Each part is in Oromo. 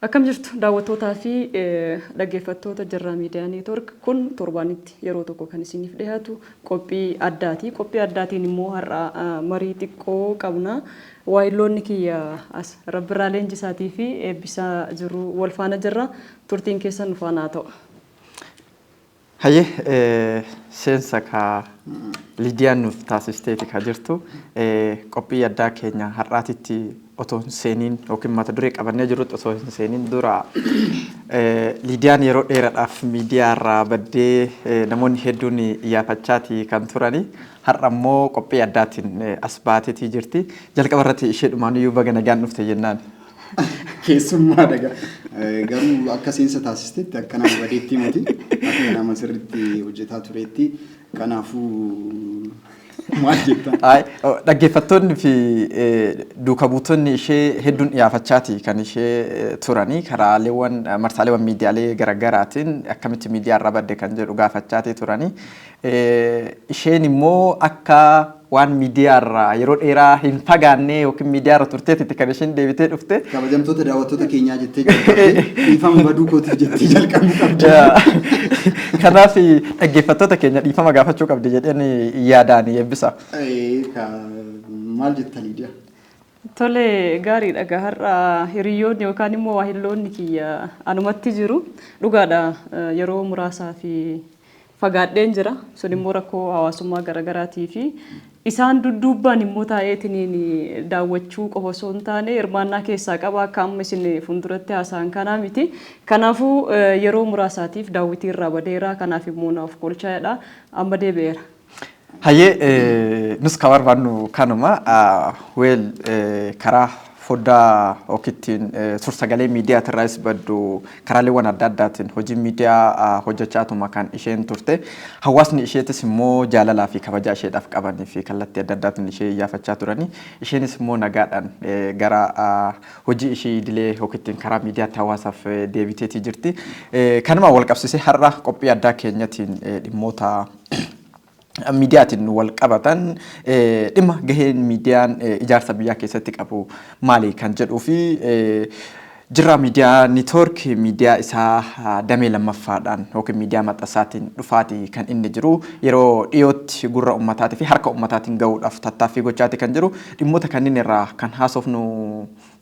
Akkam jirtu daawwattootaa fi dhaggeeffattoota Jirraa Miidiyaa Neetwoork kun torbaanitti yeroo tokko kan isiniif dhiyaatu qophii addaati. Qophii addaatiin immoo har'a marii xiqqoo qabna. Waayiloonni kiyya as Rabbirraa Leenjisaatii fi eebbisaa jiru wal faana jirra. Turtiin keessan nu faana haa ta'u. Hayyee seensa ka Lidiyaan nuuf taasisteeti ka jirtu qophii addaa keenya har'aatitti otoo seeniin yookiin mata duree qabannee jirrutti otoo seeniin dura Lidiyaan yeroo dheeraadhaaf miidiyaa irraa baddee namoonni hedduun iyyaafachaatii kan turani har'a immoo qophii addaatiin as baateetii jirti. Jalqaba irratti isheedhumaan iyyuu baga nagaan dhufte jennaan. Keessummaa dhagaa garuu akka seensa taasistetti akka nama badeetti miti akka nama sirriitti hojjetaa tureetti kanaafuu maal jettan? Dhaggeeffattoonni fi duuka buutonni ishee hedduun iyyaafachaatii kan ishee turanii karaaleewwan marsaaleewwan miidiyaalee garaagaraatiin akkamitti miidiyaa irraa badde kan jedhu gaafachaatii turanii isheen immoo akka waan miidiyaa irraa yeroo dheeraa hin fagaanne yookiin miidiyaa irra turteetti kan isheen deebitee dhufte. Kabajamtoota daawwattoota keenyaa jettee jalqabdee dhiifama baduu kootiif jettee jalqabuu qabdi. Kanaaf dhaggeeffattoota keenya dhiifama gaafachuu qabdi jedheen yaadaan eebbisa. Maal jetta Lidiyaa? Tole gaariidha gaa har'a hiriyoonni yookaan immoo waahiloonni kiyya anumatti jiru dhugaadha yeroo muraasaa fi fagaadheen jira sun immoo rakkoo hawaasummaa garaagaraatii fi isaan dudduubbaan immoo taa'eetiniin daawwachuu qofa osoo hin taane hirmaannaa keessaa qaba akka amma isin fuulduratti haasa'an kanaa miti. Kanaafuu yeroo muraasaatiif daawwitii irraa badeera kanaaf immoo naaf kolchaadha amma deebi'eera. Hayyee nus kan barbaannu kanuma karaa foddaa yookiin suur-sagalee miidiyaa irraas baddu karaaleewwan adda addaatiin hojii miidiyaa hojjechaatuma kan isheen turte hawaasni isheetis immoo jaalalaa fi kabajaa isheedhaaf qabanii fi kallattii adda addaatiin ishee iyyaafachaa turanii isheenis immoo nagaadhaan gara hojii ishee idilee yookiin karaa miidiyaatti hawaasaaf deebiteetii jirti. Kanuma wal qabsiisee har'a qophii addaa keenyatiin dhimmoota miidiyaatiin wal qabatan dhimma gaheen miidiyaan ijaarsa biyyaa keessatti qabu maali kan jedhuu fi Jirraa Miidiyaa Neetwoork miidiyaa isaa damee lammaffaadhaan yookiin miidiyaa maxxansaatiin dhufaatii kan inni jiru yeroo dhiyootti gurra ummataatii fi harka ummataatiin gahuudhaaf tattaaffii gochaati kan jiru dhimmoota kanneen irraa kan haasofnu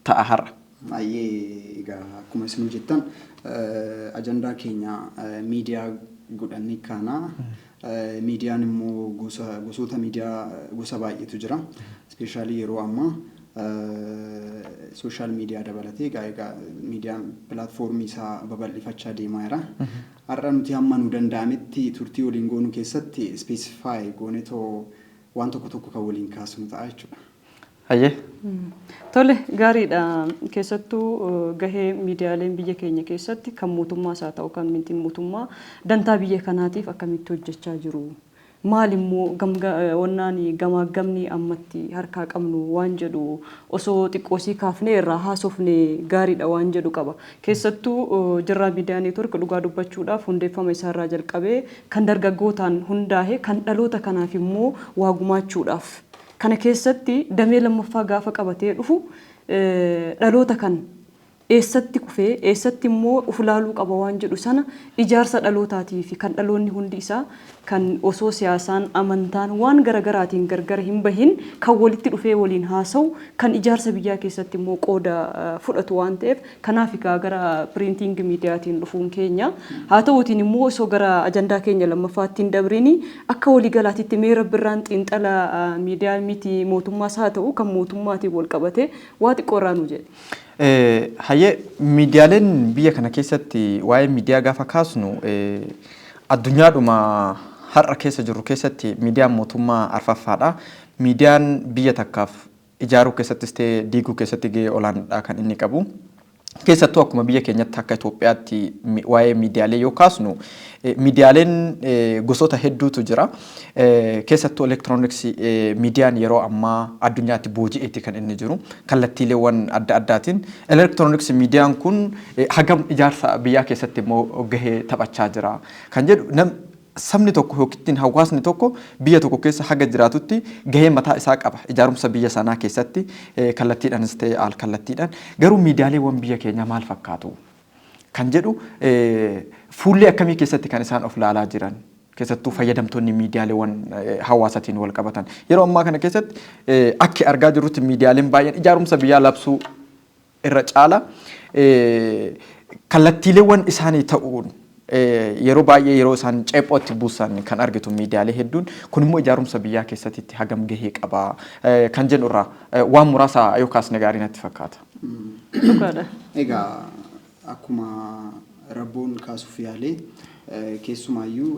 ta'a har'a. Baay'ee egaa akkuma isin jettan ajandaa keenya miidiyaa godhannee kana miidiyaan immoo gosoota miidiyaa gosa baay'eetu jira. Ispeeshaalii yeroo ammaa sooshaal miidiyaa dabalatee egaa miidiyaan pilaatfoormii isaa babal'ifachaa deemaa jira. Har'a nuti hamma nu danda'ametti turtii waliin goonuu keessatti ispeesifaayi goonetoo waan tokko kan waliin kaasnu ta'a jechuudha. Hayyee. Tole gaariidha keessattuu gahee miidiyaaleen biyya keenya keessatti kan mootummaas haa ta'u kan miti mootummaa dantaa biyya kanaatiif akkamitti hojjechaa jiru. Maal immoo wannaan gamaagamni ammatti harkaa qabnu waan jedhu osoo xiqqoosii kaafnee irraa haasofne gaariidha waan jedhu qaba. Keessattuu Jirraa Miidiyaa Neetwoork dhugaa dubbachuudhaaf hundeeffama isaarraa jalqabee kan dargaggootaan hundaa'e kan dhaloota kanaaf immoo waa gumaachuudhaaf. Kana keessatti damee lammaffaa gaafa qabatee dhufu dhaloota kan eessatti kufee eessatti immoo ufilaaluu qaba waan jedhu sana ijaarsa dhalootatii fi kan dhaloonni hundi isaa kan osoo siyaasaan amantaan waan garagaraatiin gargar hin bahin kan walitti dhufee waliin haasa'u kan ijaarsa biyyaa keessatti immoo qooda fudhatu waan ta'eef kanaaf gara piriintiingi miidiyaatiin dhufuun keenya haa ta'uutiin immoo osoo gara ajandaa keenya lammaffaattiin dabrini akka waliigalaatitti mee Rabbirraan xiinxala miidiyaa miti mootummaas haa ta'u kan mootummaatiin wal qabate waa xiqqoorraa nu jedhe. Hayyee miidiyaaleen biyya kana keessatti waa'ee miidiyaa gaafa kaasnu addunyaadhuma har'a keessa jirru keessatti miidiyaan mootummaa arfaffaadha. Miidiyaan biyya takkaaf ijaaruu keessattis ta'ee diiguu keessatti gahee olaanaadha kan inni qabu. Keessattuu akkuma biyya keenyatti akka Itoophiyaatti waa'ee miidiyaalee yoo kaasnu miidiyaaleen gosoota hedduutu jira. Keessattuu elektirooniksii miidiyaan yeroo ammaa addunyaatti booji'eetti kan inni jiru kallattiileewwan adda addaatiin. Elektirooniksii miidiyaan kun hagam ijaarsa biyyaa keessatti immoo gahee taphachaa jira kan jedhu sabni tokko yookiin hawaasni tokko biyya tokko keessa haga jiraatutti gahee mataa isaa qaba ijaarumsa biyya sanaa keessatti kallattiidhaanis ta'e al kallattiidhaan garuu miidiyaaleewwan biyya keenyaa maal fakkaatu kan jedhu fuullee akkamii keessatti kan isaan of laalaa jiran keessattuu fayyadamtoonni miidiyaaleewwan hawaasaatiin wal qabatan yeroo ammaa kana keessatti akka argaa jirrutti miidiyaaleen baay'een ijaarumsa biyyaa labsuu irra caala kallattiileewwan isaanii ta'uun yeroo baay'ee yeroo isaan ceephootti buusan kan argitu miidiyaalee hedduun kun immoo ijaarumsa biyyaa keessatti hagam gahee qaba kan jedhu irraa waan muraasa yoo kaasne gaarii natti fakkaata. Dhugaadha. Egaa akkuma rabboon kaasuuf yaalee keessumaayyuu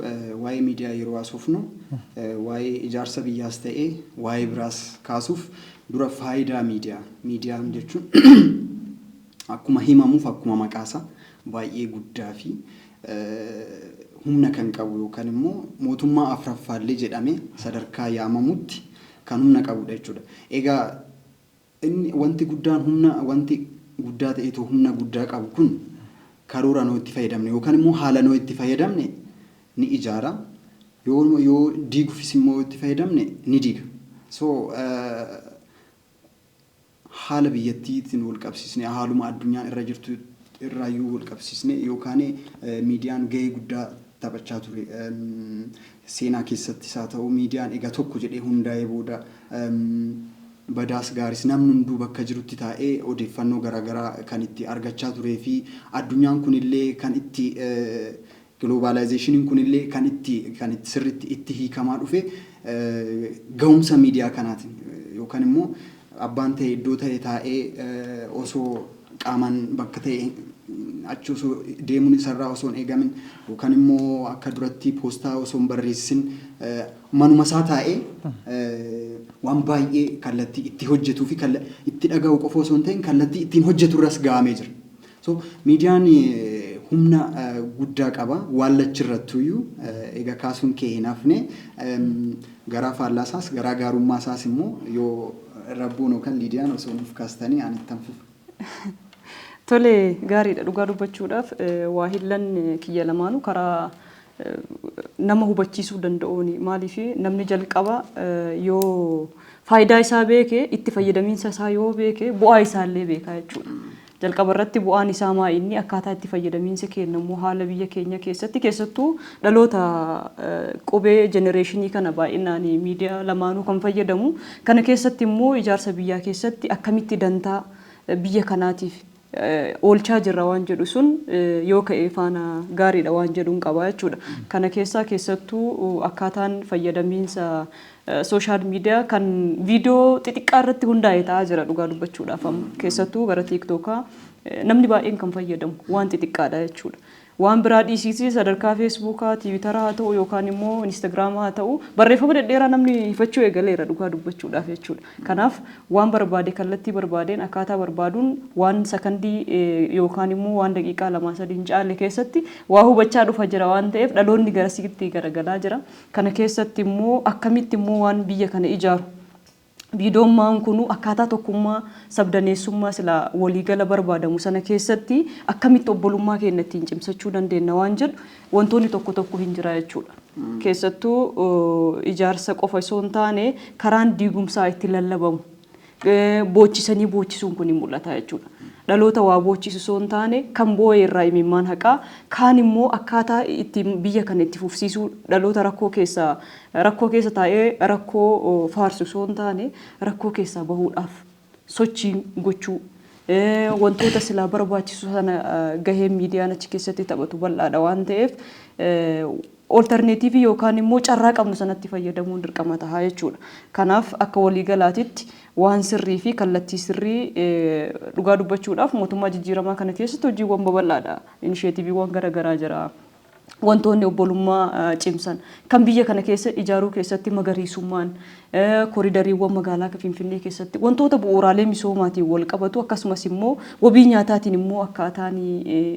waa'ee miidiyaa yeroo haasofnu waa'ee ijaarsa biyyaas ta'ee waa'ee biraas kaasuuf dura faayidaa miidiyaan jechuun akkuma himamuuf akkuma maqaasa baay'ee guddaa fi humna kan qabu yookaan immoo mootummaa afuraffaallee jedhamee sadarkaa yaamamutti kan humna qabudha jechuudha. Egaa wanti guddaa ta'etu humna guddaa qabu kun karoora noo itti fayyadamne yookaan immoo haala noo itti fayyadamne ni ijaara. Yoo diiguufis immoo itti fayyadamne ni diiga. So haala biyyattiitiin wal qabsiisne haaluma addunyaan irra jirtu irraayyuu wal qabsiisne yookaan miidiyaan gahee guddaa taphachaa ture seenaa keessattis haa ta'u miidiyaan egaa tokko jedhee hundaa'ee booda badaas gaaris namni hunduu bakka jirutti taa'ee odeeffannoo garaagaraa kan itti argachaa turee fi addunyaan kunillee kan itti globalizationin kunillee kan itti sirriitti itti hiikamaa dhufe gahumsa miidiyaa kanaatiin yookaan immoo abbaan ta'e iddoo ta'e taa'ee osoo qaamaan bakka ta'e achi osoo deemuun isarraa osoo hin eegamin yookaan immoo akka duratti poostaa osoo hin barreessin manuma isaa taa'ee waan baay'ee kallattii itti hojjetuu fi itti dhaga'u qofa osoo hin ta'in kallattii ittiin hojjetu irras gahamee jira. So miidiyaan humna guddaa qaba waan lachirrattuyyuu egaa kaasuun kee hin hafne garaa faallaasaas garaa gaarummaa immoo yoo rabbuun yookaan liidiyaan osoo nuuf kaastanii ani ittan fufu. Tole gaariidha dhugaa dubbachuudhaaf waa hillan kiyya lamaanuu karaa nama hubachiisuu danda'uuni maaliif namni jalqaba yoo faayidaa isaa beekee itti fayyadamiinsa isaa yoo beekee bu'aa isaallee beekaa jechuudha. Jalqaba irratti bu'aan isaa maa inni akkaataa itti fayyadamiinsa kennamu haala biyya keenya keessatti keessattuu dhaloota qubee jenereeshinii kana baay'inaan miidiyaa lamaanuu kan fayyadamu kana keessatti immoo ijaarsa biyyaa keessatti akkamitti dantaa biyya kanaatiif oolchaa jirra waan jedhu sun yoo ka'ee faana gaariidha waan jedhuun qaba jechuudha. Kana keessattuu akkaataan fayyadamiinsa sooshaal miidiyaa kan viidiyoo xixiqqaa irratti hundaa'e ta'aa jira dhugaa dubbachuudhaaf keessattuu gara tiiktookaa namni baay'een kan fayyadamu waan xixiqqaadha jechuudha. Waan biraa dhiisii sadarkaa feesbuukaa, tiwiitaraa haa ta'u yookaan immoo inistaagiraamaa haa ta'u barreeffama dhedheeraa namni ifachuu eegaleera dhugaa dubbachuudhaaf jechuudha. Kanaaf waan barbaade kallattii barbaadeen akkaataa barbaaduun waan sakandii yookaan immoo waan daqiiqaa 2-3 hin caalle keessatti waa hubachaa dhufa jira waan ta'eef dhaloonni garasitti garagalaa jira. Kana keessatti immoo akkamitti immoo waan biyya kana ijaaru viidiyoon maan kunu akkaataa tokkummaa sabdaneessummaa sila waliigala barbaadamu sana keessatti akkamitti obbolummaa keenya ittiin cimsachuu dandeenya waan jedhu wantoonni tokko hin jira jechuudha. Keessattuu ijaarsa qofa osoo hin taane karaan diigumsaa itti lallabamu boochisanii boochisuun kun hin mul'ata jechuudha. Dhaloota waa boochisu osoo hin taane kan boo'ee irraa imimmaan haqaa kaan immoo akkaataa ittiin biyya kana itti fufsiisuu dhaloota rakkoo keessa taa'ee rakkoo faarsu osoo hin taane rakkoo keessaa bahuudhaaf sochii gochuu wantoota silaa barbaachisu sana gahee miidiyaan achi keessatti taphatu bal'aadha waan ta'eef alternatiivii yookaan immoo carraa qabnu sanatti fayyadamuun dirqama ta'a jechuudha. Kanaaf akka waliigalaatitti waan sirrii fi kallattii sirrii dhugaa dubbachuudhaaf mootummaa jijjiiramaa kana keessatti hojiiwwan babal'aadha. Inisheetiiviiwwan garaagaraa jira. Wantoonni obbolummaa cimsan kan biyya kana keessa ijaaruu keessatti magariisummaan koridariiwwan magaalaa Finfinnee keessatti wantoota bu'uuraalee misoomaatiin wal qabatu akkasumas immoo wabii nyaataatiin immoo akkaataan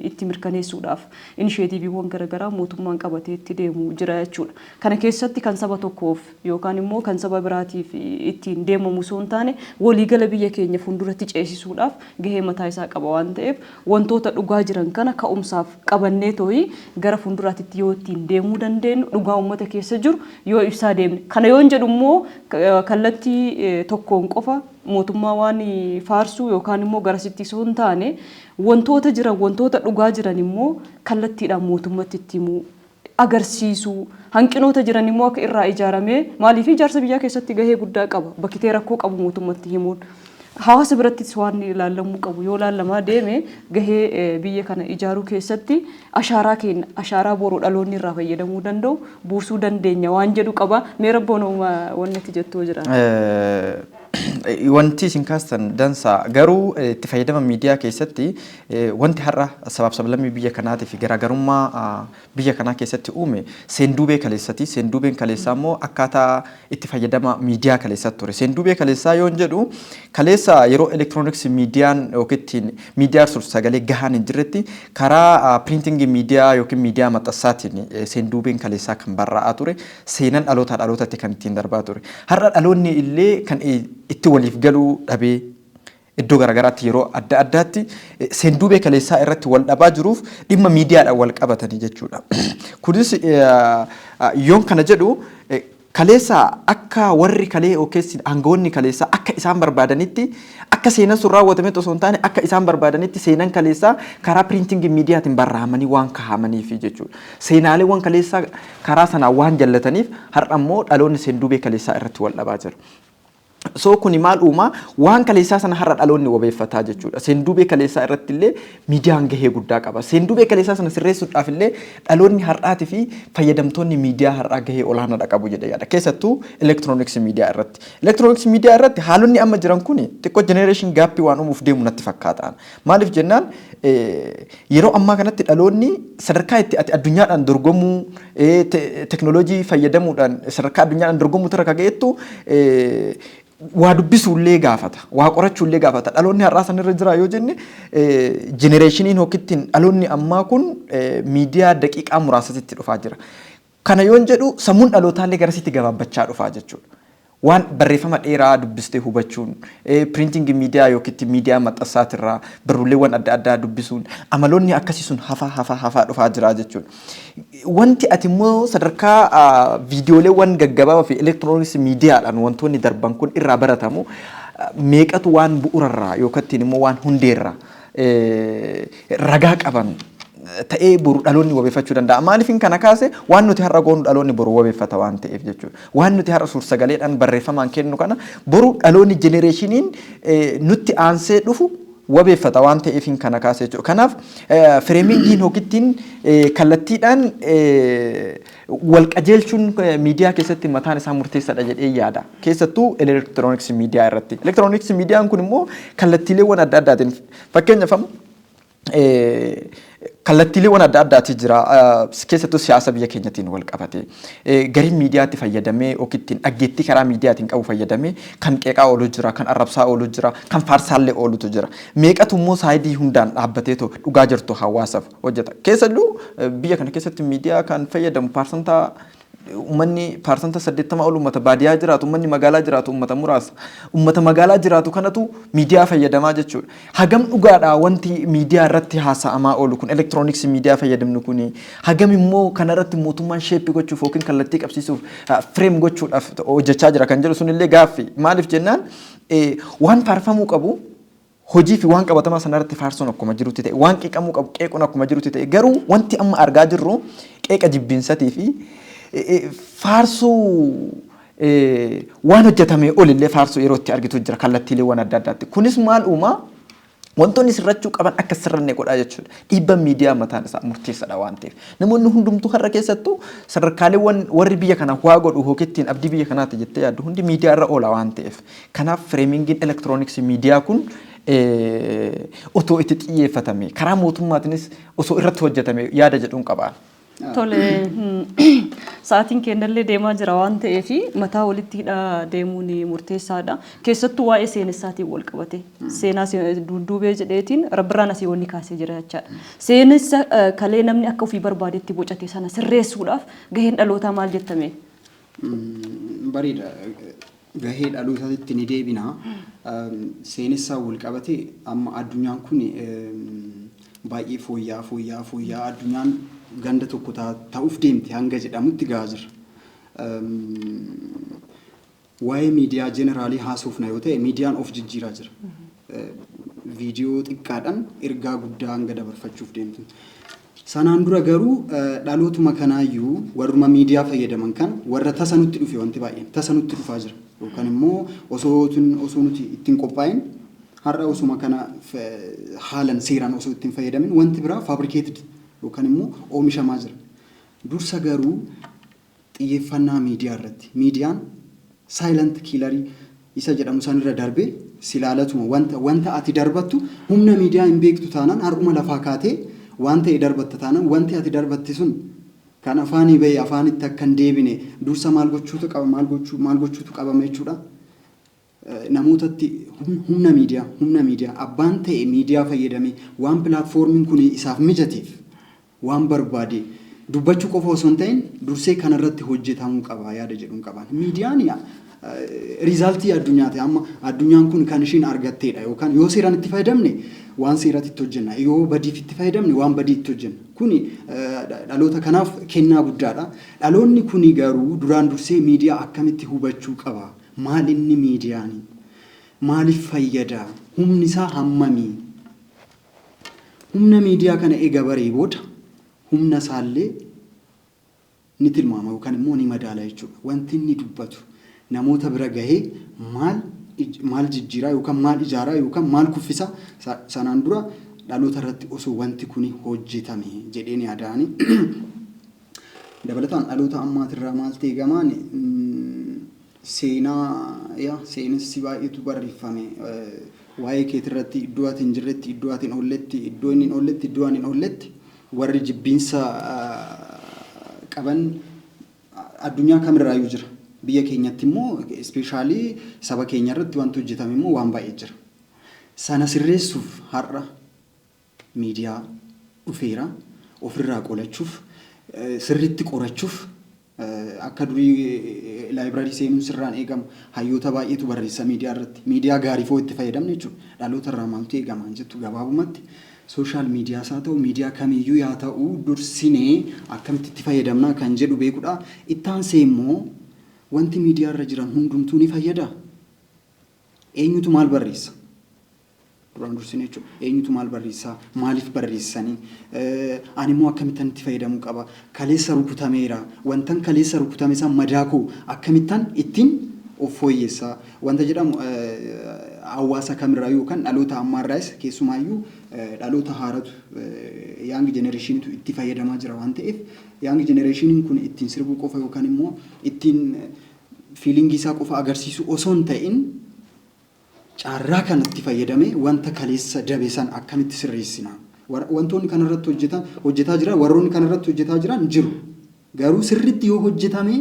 itti mirkaneessuudhaaf inisheetiiviiwwan garaagaraa mootummaan qabatee itti deemu jira jechuudha. Kana keessatti kan saba tokkoof yookaan immoo kan saba biraatiif ittiin deemamu osoo hin taane waliigala biyya keenya fuulduratti ceesisuudhaaf gahee mataa isaa qaba waan ta'eef wantoota dhugaa jiran kana ka'umsaaf qabannee tooyi gara fuuldura biraatitti yoo ittiin deemuu dandeenyu dhugaa uummata keessa jiru yoo ibsaa deemne. Kana yoon jedhu immoo kallattii tokkoon qofa mootummaa waan faarsuu yookaan immoo garasitti osoo hin taane wantoota jiran wantoota dhugaa jiran immoo kallattiidhaan mootummatti itti himuu agarsiisuu hanqinoota jiran immoo akka irraa ijaaramee maaliif ijaarsa biyyaa keessatti gahee guddaa qaba bakkitee rakkoo qabu mootummatti himuun. Hawaasa birattis waan ilaalamuu qabu yoo ilaalamaa deeme gahee biyya kana ijaaruu keessatti ashaaraa keenya ashaaraa boruu dhaloonni irraa fayyadamuu danda'u buusuu dandeenya waan jedhu qaba. Mee Rabboon wanni itti jettoo jira. Wanti isin kaastan dansa garuu itti fayyadama miidiyaa keessatti wanti har'a sabab sablammii biyya kanaatii fi garaagarummaa biyya kanaa keessatti uume seenduubee kaleessati. Seenduubeen kaleessaa immoo akkaataa itti fayyadama miidiyaa kaleessatti ture. Seenduubee kaleessaa yoon jedhu kaleessa yeroo elektirooniksii miidiyaan yookiin miidiyaa sagalee gahaan hin jirretti karaa piriintingii miidiyaa yookiin miidiyaa maxxansaatiin seenduubeen kaleessaa kan barraa'aa ture. Seenan dhalootaa dhalootatti kan ittiin darbaa ture. Har'a dhaloonni illee kan itti waliif galuu dhabee iddoo garaagaraatti yeroo adda addaatti seenduubee kaleessaa irratti wal dhabaa jiruuf dhimma miidiyaadhaan wal qabatanii jechuudha. Kunis yoon kana jedhu kaleessa akka warri kalee yookiin aangawoonni kaleessaa akka isaan barbaadanitti akka seenan sun raawwatame osoo hin taane akka isaan barbaadanitti seenan kaleessaa karaa piriintingii miidiyaatiin barraa'amanii waan kaa'amaniif jechuudha. Seenaaleewwan kaleessaa karaa sanaan waan jallataniif har'a immoo dhaloonni seenduubee kaleessaa irratti wal dhabaa jira. So kuni maal uuma waan kaleessaa sana har'a dhaloonni wabeeffataa jechuudha. Seenduubee kaleessaa irratti illee miidiyaan gahee guddaa qaba. Seenduubee kaleessaa sana sirreessuudhaaf illee dhaloonni har'aatii fi fayyadamtoonni miidiyaa har'aa gahee olaanaa qabu jedhee yaada. Keessattuu elektirooniksii miidiyaa irratti. Elektirooniksii miidiyaa irratti haalonni amma jiran kuni xiqqoo jenereeshin gaappii waan uumuuf deemu natti fakkaata. Maaliif jennaan yeroo ammaa kanatti dhaloonni sadarkaa itti ati addunyaadhaan dorgomuu teknooloojii fayyadamuudhaan sadarkaa addunyaadhaan dorgomuu irra kaga'eettu waa dubbisuullee gaafata, waa qorachuullee gaafata. Dhaloonni har'aa sanirra jira yoo jenne jenereeshiniin hokkittiin dhaloonni ammaa kun miidiyaa daqiiqaa muraasatti dhufaa jira. Kana yoon jedhu sammuun dhalootallee garasitti gabaabbachaa dhufaa jechuudha. Waan barreeffama dheeraa dubbistee hubachuun piriintingii miidiyaa yookiin miidiyaa maxxansaatirraa barruuleewwan adda addaa dubbisuun amaloonni akkasii sun hafaa dhufaa jira jechuudha. Wanti ati immoo sadarkaa viidiyooleewwan gaggabaabaa fi elektirooniksii miidiyaadhaan wantoonni darban kun irraa baratamu meeqatu waan bu'uurarraa yookiin immoo waan hundeerraa ragaa qaban ta'ee boru dhaloonni wabeeffachuu danda'a. Maaliifin kana kaase waan nuti har'a goonu dhaloonni boru wabeeffata waan ta'eef jechuudha. Waan nuti har'a suur-sagaleedhaan barreeffamaan kennu kana boru dhaloonni jenereeshiniin nutti aansee dhufu wabeeffata waan ta'eefin kana kaase jechuudha. Kanaaf fireemingiin hoogittiin kallattiidhaan wal qajeelchuun miidiyaa keessatti mataan isaa murteessaadha jedhee yaada. Keessattuu elektirooniksii miidiyaa irratti. Elektirooniksii miidiyaan kun immoo kallattiileewwan adda addaatiin fakkeenyaaf kallattiileewwan adda addaati jira. Keessattuu siyaasa biyya keenyatiin wal qabate gariin miidiyaatti fayyadamee yookiin dhaggeettii karaa miidiyaatiin qabu fayyadamee kan qeeqaa oolu jira, kan arrabsaa oolu jira, kan faarsaallee oolutu jira. Meeqatu immoo saayidii hundaan dhaabbatee dhugaa jirtu hawaasaaf hojjeta. Keessattuu biyya kana keessatti miidiyaa kan fayyadamu paarsantaa ummanni parsanta 80 ol ummata baadiyaa jiraatu ummanni magaalaa jiraatu ummata muraasa ummata magaalaa jiraatu kanatu miidiyaa fayyadamaa jechuudha. Hagam dhugaadha wanti miidiyaa irratti haasa'amaa oolu kun elektirooniksii miidiyaa fayyadamnu kun hagam immoo kana irratti mootummaan sheeppii gochuuf yookiin kallattii qabsiisuuf fireem gochuudhaaf hojjechaa jira kan jedhu sunillee gaaffii. Maaliif jennaan waan faarfamuu qabu hojii fi waan qabatamaa sanarratti faarsoon akkuma jirutti ta'e waan qeeqamuu qabu qeequun akkuma jirutti ta'e garuu wanti amma argaa jirru qeeqa jibbiinsatii fi faarsuu waan hojjetame olillee faarsuu yeroo itti argitu jira kallattiileewwan adda addaatti. Kunis maal uumaa wantoonni sirrachuu qaban akka sirranne godhaa jechuudha. Dhiibbaan miidiyaa mataan isaa murteessaadha waan ta'eef. Namoonni hundumtuu har'a keessattuu sadarkaaleewwan warri biyya kana waa godhu hookittiin abdii biyya kanaati jettee yaaddu hundi miidiyaa irra oola waan ta'eef. Kanaaf fireemingiin elektirooniksii miidiyaa kun otoo itti xiyyeeffatame karaa mootummaatiinis osoo irratti hojjetame yaada jedhuun qabaan. Tole sa'aatiin kennallee deemaa jira waan ta'eef mataa walitti deemuun murteessaadha. Keessattuu waa'ee seenessaatiin wal qabate. Seenaa dudduubee jedheetiin rabbiraan asii wanni kaasee jira jechaadha. Seenessa kalee namni akka ofii barbaadetti bocate sana sirreessuudhaaf gaheen dhalootaa maal jettame? Bareeda. Gahee dhalootaatti ni deebina. Seenessaa wal qabate amma addunyaan kun baay'ee fooyya'aa addunyaan ganda tokko ta'uuf deemti hanga jedhamutti gahaa jira. Waa'ee miidiyaa jeneraalii haasofna yoo ta'e miidiyaan of jijjiiraa jira. Viidiyoo xiqqaadhaan ergaa guddaa hanga dabarfachuuf deemtu. Sanaan dura garuu dhalootuma kanaayyuu warruma miidiyaa fayyadaman kan warra tasa nutti dhufe wanti baay'een tasa nutti dhufaa jira. Yookaan immoo osoo nuti ittiin qophaa'in har'a osuma kana haalan seeraan osoo ittiin fayyadamin wanti biraa fabrikeetid yookaan immoo oomishamaa jira. Dursa garuu xiyyeeffannaa miidiyaa irratti miidiyaan saayilent kiilarii isa jedhamu sanirra darbee silaalatuma wanta ati darbattu humna miidiyaa hin beektu taanaan har'uma lafaa kaatee waan ta'e darbatta taanaan wanti ati darbatte sun kan afaanii bahee afaanitti akka hin deebine dursa maal gochuutu qabama jechuudha. Namootatti humna miidiyaa abbaan ta'e miidiyaa fayyadamee waan pilaatfoormiin kun isaaf mijateef waan barbaade dubbachuu qofa osoo hin ta'in dursee kanarratti hojjetamuu qaba yaada jedhuun qaban. Miidiyaan riizaaltii addunyaati amma addunyaan kun kan ishiin argatteedha yookaan yoo seeraan itti fayyadamne waan seeratti itti hojjenna yoo badiif itti fayyadamne waan badii itti hojjenna. Kuni dhaloota kanaaf kennaa guddaadha. Dhaloonni kuni garuu duraan dursee miidiyaa akkamitti hubachuu qaba? Maal inni miidiyaan? Maaliif fayyada? Humni isaa hammamii? Humna miidiyaa kana eega baree booda humna isaallee ni tilmaama yookaan immoo ni madaala jechuudha. Wanti inni dubbatu namoota bira gahee maal jijjiiraa yookaan maal ijaaraa yookaan maal kuffisa sanaan dura dhaloota irratti osoo wanti kun hojjetame jedheen yaadaani. Dabalataan dhaloota ammaatirraa maal ta'e gamaan seenessi baay'eetu barreeffame. Waa'ee keetirratti iddoo ati hin jirretti iddoo ati hin oolletti iddoo inni hin oolletti iddoo ani hin oolletti warri jibbiinsa qaban addunyaa kamirraayyuu jira. Biyya keenyatti immoo ispeeshaalii saba keenya irratti wanti hojjetame immoo waan baay'ee jira. Sana sirreessuuf har'a miidiyaa dhufeera ofirraa qolachuuf sirriitti qorachuuf akka durii laayibraarii seenuun sirraan eegamu hayyoota baay'eetu barreessa miidiyaa irratti. Miidiyaa gaarii foo itti fayyadamne jechuudha. Dhaloota irraa maaltu eegamaan jettu gabaabumatti. Sooshaal miidiyaas haa ta'u miidiyaa kamiyyuu yaa ta'u dursinee akkamitti itti fayyadamnaa kan jedhu beekudha. Ittaansee immoo wanti miidiyaa irra jiran hundumtuu ni fayyada. Eenyutu maal barreessa? Duraan dursinee jechuudha. Eenyutu maal barreessaa? Maaliif barreessanii? Ani immoo akkamittan itti fayyadamuu qaba? Kaleessa rukutameera. Wantan kaleessa rukutame san madaakoo akkamittan ittiin of fooyyessaa? Wanta jedhamu hawaasa kamirraa yookaan dhaloota ammaarraas keessumaayyuu dhaloota haaratu young generationtu itti fayyadamaa jira waan ta'eef young generationiin kun ittiin sirbuu qofa yookaan immoo ittiin fiilingii isaa qofa agarsiisu osoo hin ta'in carraa kanatti fayyadamee wanta kaleessa dabe san akkamitti sirreessina? Wantoonni kanarratti hojjetaa jiran warroonni kanarratti hojjetaa jiran jiru. Garuu sirriitti yoo hojjetame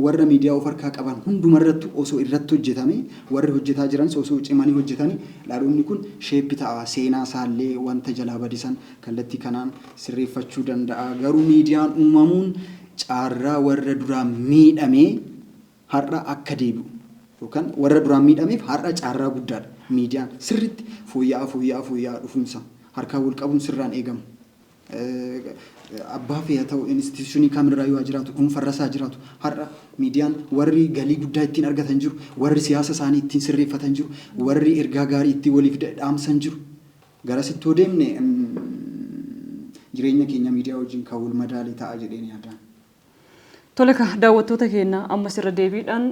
warra miidiyaa of harkaa qaban hundumarratti osoo irratti hojjetame warri hojjetaa jiranis osoo cimanii hojjetanii dhaloonni kun sheeppi ta'a seenaa isaallee wanta jalaa badisan kallattii kanaan sirreeffachuu danda'a. Garuu miidiyaan uumamuun carraa warra duraan miidhamee har'a akka deebi'u yookaan warra duraan miidhameef har'a carraa guddaadha. Miidiyaan sirriitti fooyya'aa dhufuunsa harkaa wal qabuun sirraan eegamu. Abbaa fi haa ta'u instituushinii kamirraa yoo jiraatu dhuunfarrasaa jiraatu har'a miidiyaan warri galii guddaa ittiin argatan jiru warri siyaasa isaanii ittiin sirreeffatan jiru warri ergaa gaarii ittiin waliif dhaamsan jiru garasitti yoo deemne jireenya keenya miidiyaa wajjin kan wal madaalee ta'a jedheen yaadaan. Tole daawwattoota keenya ammas irra deebiidhaan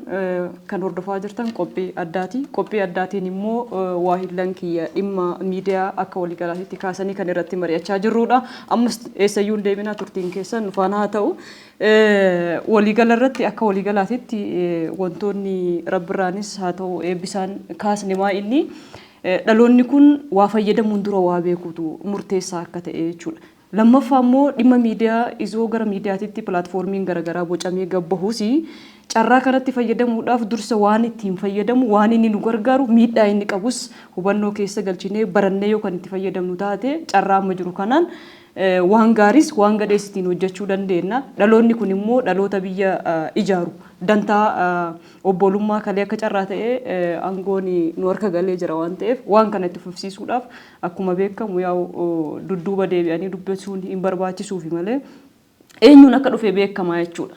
kan hordofaa jirtan qophii addaati. Qophii addaatiin immoo waahillan kiyya dhimma miidiyaa akka waliigalaatti kaasanii kan irratti mari'achaa jirrudha. Ammas eessayyuu hin deebinaa turtiin keessan nufaan haa ta'u. Waliigala irratti akka waliigalaatti wantoonni rabbirraanis haa ta'u eebbisaan kaasne maa inni dhaloonni kun waa fayyadamuun dura waa beekutu murteessaa akka ta'e jechuudha. Lammaffaa immoo dhimma miidiyaa izoo gara miidiyaatitti pilaatfoormiin garaagaraa bocamee gabbahuusi carraa kanatti fayyadamuudhaaf dursa waan ittiin fayyadamu waan inni nu gargaaru miidhaa inni qabus hubannoo keessa galchinee barannee yoo kan itti fayyadamnu taate carraa amma jiru kanaan waan gaariis waan gadheessitiin hojjechuu dandeenya. Dhaloonni kun immoo dhaloota biyya ijaaru. Dantaa obbolummaa kalee akka carraa ta'ee aangoon nu harka galee jira waan ta'eef waan kana itti fufsiisuudhaaf akkuma beekamu yaa'u dudduuba deebi'anii dubbisuun hin barbaachisuufi malee eenyuun akka dhufe beekamaa jechuudha.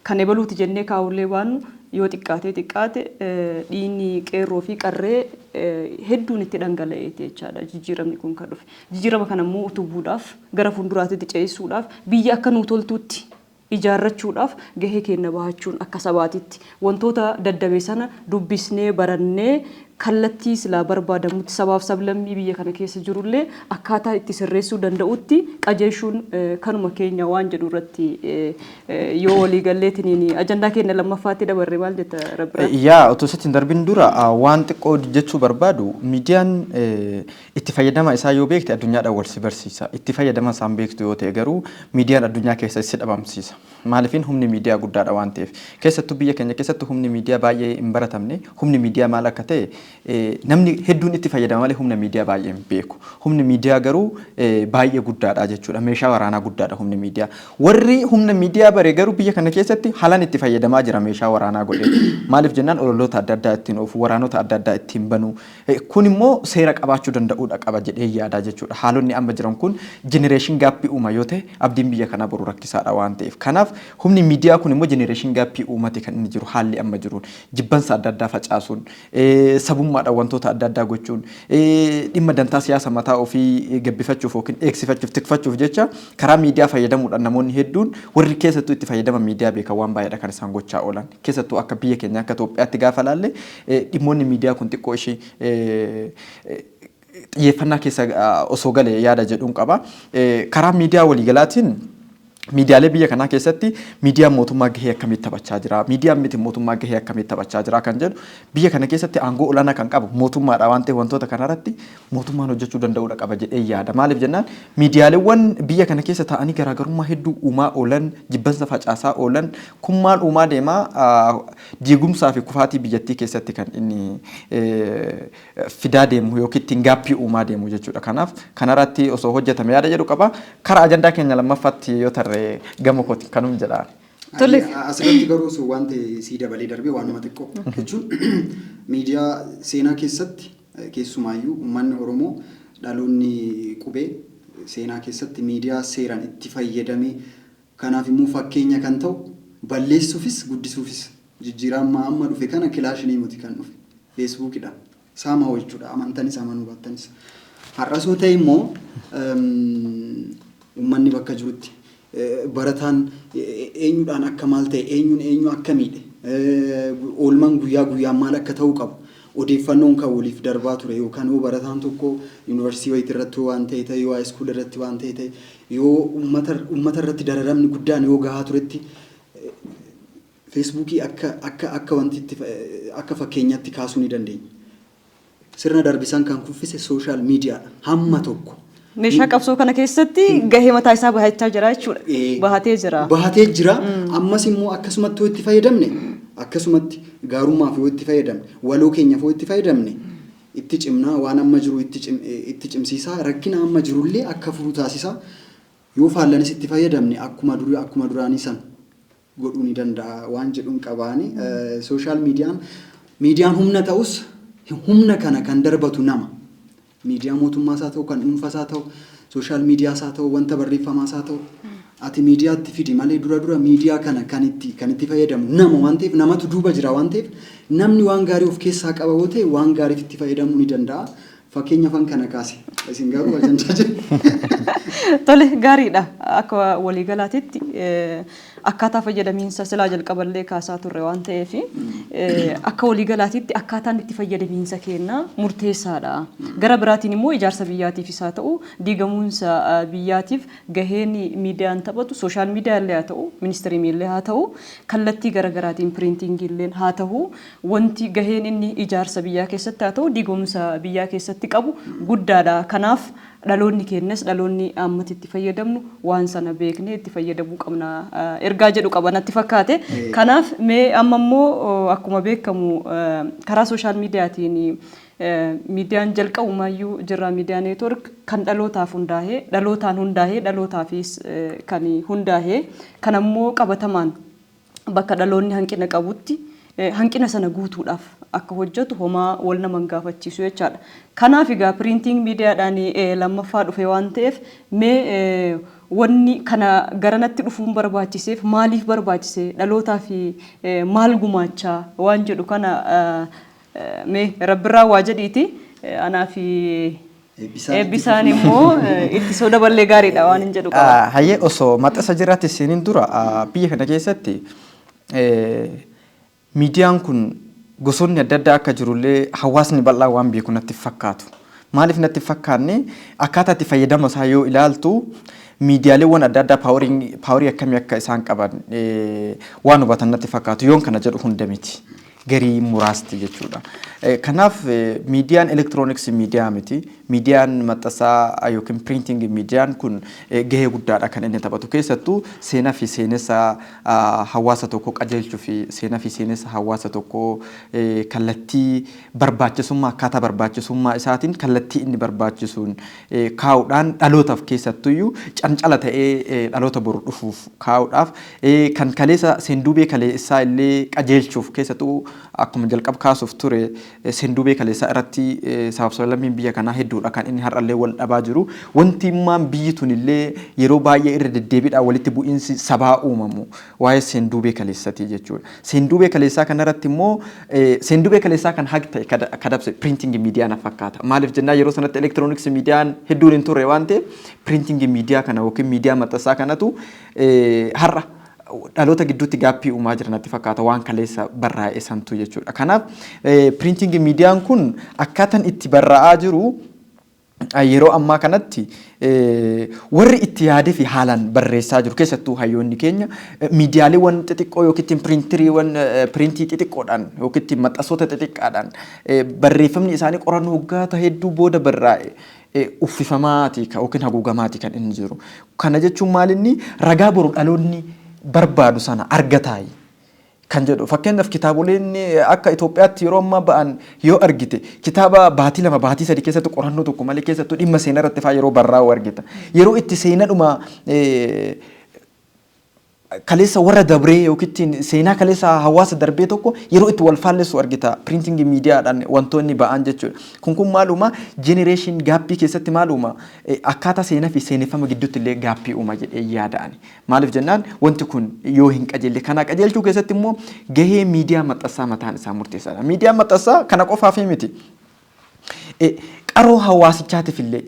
Kan ebaluuti jennee kaawullee baanu yoo xiqqaate dhiinni qeerroo fi qarree hedduun itti dhangala'eeti jechaadha jijjiiramni kun kan dhufe. Jijjiirama kana immoo utubuudhaaf gara fuulduraatti ce'isuudhaaf biyya akka nuu toltuutti ijaarrachuudhaaf gahee keenya bahachuun akka sabaatitti wantoota daddabe sana dubbisnee barannee kallattii silaa barbaadamutti sabaaf sablammii biyya kana keessa jirullee akkaataa itti sirreessuu danda'utti qajeelchuun kanuma keenya waan jedhu irratti yoo walii galleetiin ajandaa keenya lammaffaatti dabarre maal jetta Rabbira? Yaa otoo sitti hin darbin dura waan xiqqoo jechuu barbaadu miidiyaan itti fayyadama isaa yoo beekte addunyaadhaan wal si barsiisa. Itti fayyadama isaan beektu yoo ta'e garuu miidiyaan addunyaa keessa si dhabamsiisa. Maaliifin humni miidiyaa guddaadha waan ta'eef keessattuu biyya keenya keessatti humni miidiyaa baay'ee hin baratamne humni miidiyaa maal akka ta'e namni hedduun itti fayyadama malee humna miidiyaa baay'ee hin beeku. Humni miidiyaa garuu baay'ee guddaadha jechuudha. Meeshaa waraanaa guddaadha humni miidiyaa. Warri humna miidiyaa bare garuu biyya kana keessatti haalaan itti fayyadamaa jira meeshaa waraanaa godhee. Maaliif jennaan ololoota adda addaa ittiin oofu, waraanota adda addaa ittiin banuu. Kun immoo seera qabaachuu danda'uudha qaba jedhee yaada jechuudha. Haalonni amma jiran kun jenereeshin gaappii uuma yoo ta'e abdiin biyya kanaa boru rakkisaadha waan ta'eef. Kanaaf humni miidiyaa kun immoo jenereeshin gaappii uumate kan inni jiru haalli amma jiruun jibbansa adda addaa facaasuun sabummaadhaan wantoota adda addaa gochuun dhimma dantaa siyaasa mataa ofii gabbifachuuf yookiin eegsifachuuf tikfachuuf jecha karaa miidiyaa fayyadamuudhaan namoonni hedduun warri keessattuu itti fayyadama miidiyaa beekan waan baay'eedha kan isaan gochaa oolan keessattuu akka biyya keenya akka Itoophiyaatti gaafa laalle dhimmoonni miidiyaa kun xiqqoo ishee xiyyeeffannaa keessa osoo galee yaada jedhuun qaba. Karaa miidiyaa waliigalaatiin miidiyaalee biyya kanaa keessatti miidiyaan mootummaa gahee akkamitti taphachaa jira miidiyaan miti mootummaa gahee akkamitti taphachaa jira kan jedhu biyya kana keessatti aangoo olaanaa kan qabu mootummaadha waan ta'eef wantoota kanarratti mootummaan hojjechuu danda'uudha qaba jedhee yaada. Maaliif jennaan miidiyaaleewwan biyya kana keessa taa'anii garaagarummaa hedduu uumaa oolan jibbansa facaasaa oolan kun maal uumaa deemaa diigumsaa fi kufaatii biyyattii keessatti kan inni fidaa deemu yookiin ittiin gaappii uumaa deemu jechuudha. Kanaaf kanarratti osoo hojjetame yaada jedhu qaba. Karaa ajandaa keenya lammaffaatti yoo tarree gama kooti kanum jedha. Tole asirratti garuu wanti sii dabalee darbee waan nama xiqqoo jechuun miidiyaa seenaa keessatti keessumaayyuu uummanni Oromoo dhaloonni qubee seenaa keessatti miidiyaa seeraan itti fayyadamee kanaaf immoo fakkeenya kan ta'u balleessuufis guddisuufis jijjiiramaa amma dhufe kana kilaashinii muti kan dhufe feesbuukidha saama jechuudha amantanis amanuu battanis har'asoo ta'e immoo uummanni bakka jirutti barataan eenyudhaan akka maal ta'e eenyu akka miidhe oolman guyyaa maal akka ta'uu qabu odeeffannoon kan waliif darbaa ture yookaan yoo barataan tokko yuunivarsiitii wayii irratti waan ta'e yoo haayiskuul irratti waan ta'e yoo uummata irratti dararamni guddaan yoo gahaa turetti feesbuukii akka wanti akka fakkeenyaatti kaasuu ni dandeenya. Sirna darbisan kan kuffise sooshaal miidiyaadha hamma tokko. Meeshaa qabsoo kana keessatti gahee mataa isaa bahachaa jira jechuudha. Bahatee jira. Bahatee jira. Ammas immoo akkasumatti yoo itti fayyadamne akkasumatti gaarummaaf yoo itti fayyadamne waloo keenyaaf yoo itti fayyadamne itti cimnaa waan amma jiru itti cimsiisaa rakkina amma jirullee akka furu taasisaa yoo faallanis itti fayyadamne akkuma duraanii san godhuu ni danda'a waan jedhuun qabaani. Sooshaal miidiyaan humna ta'us humna kana kan darbatu nama. Miidiyaa mootummaa isaa ta'u kan dhuunfaa isaa ta'u sooshaal miidiyaa isaa ta'u wanta barreeffamaa isaa ta'u ati miidiyaatti fidi malee dura miidiyaa kana kan itti fayyadamu nama waan ta'eef namatu duuba jira waan ta'eef namni waan gaarii of keessaa qaba yoo ta'e waan gaariif itti fayyadamuu ni danda'a. Fakkeenya fan kana kaase isin garuu ajandaa jiru. Tole gaariidha akka waliigalaatitti akkaataa fayyadamiinsa silaa jalqaballee kaasaa turre waan ta'eef akka waliigalaatitti akkaataan itti fayyadamiinsa keenna murteessaadha. Gara biraatiin immoo ijaarsa biyyaatiifis haa ta'u diigamuunsa biyyaatiif gaheen miidiyaan taphatu sooshaal miidiyaallee haa ta'u ministeeriimillee haa ta'u kallattii garaagaraatiin piriintiingiillee haa ta'u wanti gaheen inni ijaarsa biyyaa keessatti haa ta'u diigumsa biyyaa keessatti qabu guddaadha. Kanaaf dhaloonni keenyas dhaloonni ammatti itti fayyadamnu waan sana beeknee itti fayyadamuu qabna ergaa jedhu qaba natti fakkaate. Kanaaf mee amma immoo akkuma beekamu karaa sooshaal miidiyaatiin miidiyaan jalqabumayyuu jirra miidiyaa neetwork kan dhalootaaf hundaa'ee dhalootaafis kan hundaa'ee kan ammoo qabatamaan bakka dhaloonni hanqina qabutti hanqina sana guutuudhaaf akka hojjetu homaa wal nama gaafachiisu jechaadha. Kanaaf egaa printing miidiyaadhaan lammaffaa dhufe waan ta'eef mee wanni kana garanatti dhufuun barbaachiseef maaliif barbaachise dhalootaa fi maal gumaachaa waan jedhu kana mee rabbirraa waa jedhiiti anaa fi eebbisaan immoo itti soda ballee gaariidha waan hin jedhu qaba. Hayyee osoo maxxansa jiraatti isiniin dura biyya kana keessatti miidiyaan kun gosoonni adda addaa akka jirullee hawaasni bal'aa waan beeku natti fakkaatu. Maaliif natti fakkaanne akkaataa itti fayyadama isaa yoo ilaaltu miidiyaaleewwan adda addaa paaworii akkamii akka isaan qaban waan hubatan natti fakkaatu yoon kana jedhu hunda miti. Garii muraasti jechuudha. Kanaaf miidiyaan elektirooniksii miidiyaa miti. Miidiyaan maxxansaa yookiin printing miidiyaan kun gahee guddaadha kan inni taphatu keessattuu seenaa fi seenessa hawaasa tokko qajeelchuu fi seenaa fi seenessa hawaasa tokko kallattii barbaachisummaa akkaataa barbaachisummaa isaatiin kallattii inni barbaachisuun kaa'uudhaan dhalootaaf keessattuyyuu cancala ta'ee dhaloota boru dhufuuf kaa'uudhaaf kan kaleessa seenduubee kaleessaa illee qajeelchuuf keessattuu akkuma jalqab kaasuuf ture seenduubee kaleessaa irratti sabab-sablammiin biyya kanaa hedduudha kan inni har'allee wal dhabaa jiru. Wanti immaan biyyi tun illee yeroo baay'ee irra deddeebiidhaan walitti bu'iinsi sabaa uumamu waa'ee seenduubee kaleessatii jechuudha. Seenduubee kaleessaa kanarratti immoo seenduubee kaleessaa kan haqi ta'e kadabse printing miidiyaa na fakkaata. Maaliif jennaan yeroo sanatti elektirooniksii miidiyaan hedduun hin turre waan ta'eef printing miidiyaa kana yookiin miidiyaa maxxansaa kanatu har'a dhaloota gidduutti gaappii uumaa jira natti fakkaata waan kaleessa barraa'e santu jechuudha. Kanaaf printing miidiyaan kun akkaataan itti barraa'aa jiru yeroo ammaa kanatti warri itti yaadee fi haalaan barreessaa jiru keessattuu hayyoonni keenya miidiyaaleewwan xixiqqoo yookiin printii xixiqqoodhaan yookiin maxxansoota xixiqqaadhaan barreeffamni isaanii qorannoo waggoota hedduu booda barraa'e uffifamaati yookiin haguugamaati kan inni jiru. Kana jechuun maalinni ragaa boru dhaloonni barbaadu sana argataayi kan jedhu fakkeenyaaf kitaaboleen akka Itoophiyaatti yeroo ammaa ba'an yoo argite kitaaba baatii 2 baatii 3 keessatti qorannoo tokko malee keessattuu dhimma seenaa irratti fa'aa yeroo barraa'u argita. Yeroo itti seenaadhuma kaleessa warra dabree yookiin seenaa kaleessa hawaasa darbee tokko yeroo itti wal faalleessu argita printing miidiyaadhaan wantoonni ba'an jechuudha. Kun maaluma generation gaappii keessatti maaluma akkaataa seenaa fi seeneffama gidduutti illee gaappii uuma jedhee yaada'ani. Maaliif jennaan wanti kun yoo hin qajeelle kana qajeelchuu keessatti immoo gahee miidiyaa maxxansaa mataan isaa murteessaadha. Miidiyaan maxxansaa kana qofaaf miti. Qaroo hawaasichaatiif illee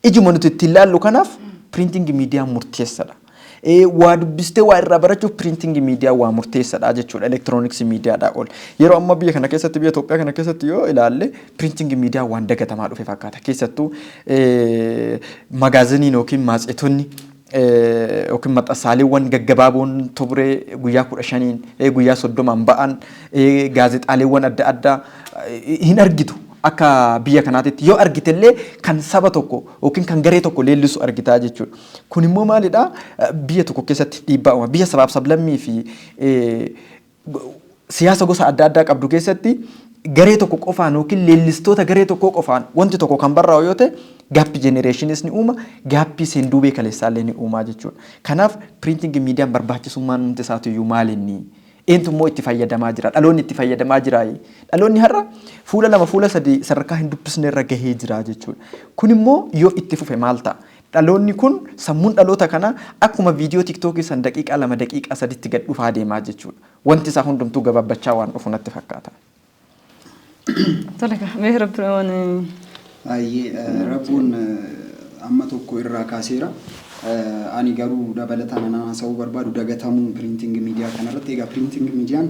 ijuma nuti itti ilaallu kanaaf printing miidiyaan murteessaadha. Waa dubbistee waa irraa barachuuf printing miidiyaa waa murteessaadha jechuudha elektirooniksii miidiyaadhaa ol. Yeroo amma biyya kana keessatti biyya Itoophiyaa kana keessatti yoo ilaalle printing miidiyaa waan dagatamaa dhufe fakkaata. Keessattuu magaaziniin yookiin matseetonni yookiin maxxansaaleewwan gaggabaaboon turee guyyaa 15 guyyaa 30 ba'an gaazexaaleewwan adda addaa hin argitu. Akka biyya kanaatti yoo argitellee kan saba tokko yookiin kan garee tokko leellisu argitaa jechuudha. Kun immoo maalidha? Biyya tokko keessatti dhiibbaa uuma. Biyya sabaaf sablammii fi siyaasa gosa adda addaa qabdu keessatti garee tokko qofaan yookiin leellistoota garee tokko qofaan wanti tokko kan barraa'u yoo ta'e gaappii jenereeshiniis ni uuma, gaappii seenduubee kaleessaallee ni uumaa jechuudha. Kanaaf printing miidiyaan barbaachisummaan nuti isaatiyyuu maalinni? Eenyummoo itti fayyadamaa jira? Dhaloonni itti fayyadamaa jira. Dhaloonni har'a fuula 2 fuula 3 sadarkaa hin dubbisne irra gahee jira jechuudha. Kun immoo yoo itti fufe maal ta'a? Dhaloonni kun sammuun dhaloota kana akkuma viidiyoo tiktookii san daqiiqaa 2 daqiiqaa 3tti gad dhufaa deemaa jechuudha. Wanti isaa hundumtuu gabaabachaa waan dhufu natti fakkaata. Toleka mee rabbiin rabbuun amma tokko irraa kaaseera. Ani garuu dabalataan ana haasa'uu barbaadu dagatamuu printing miidiyaa kanarratti. Egaa printing miidiyaan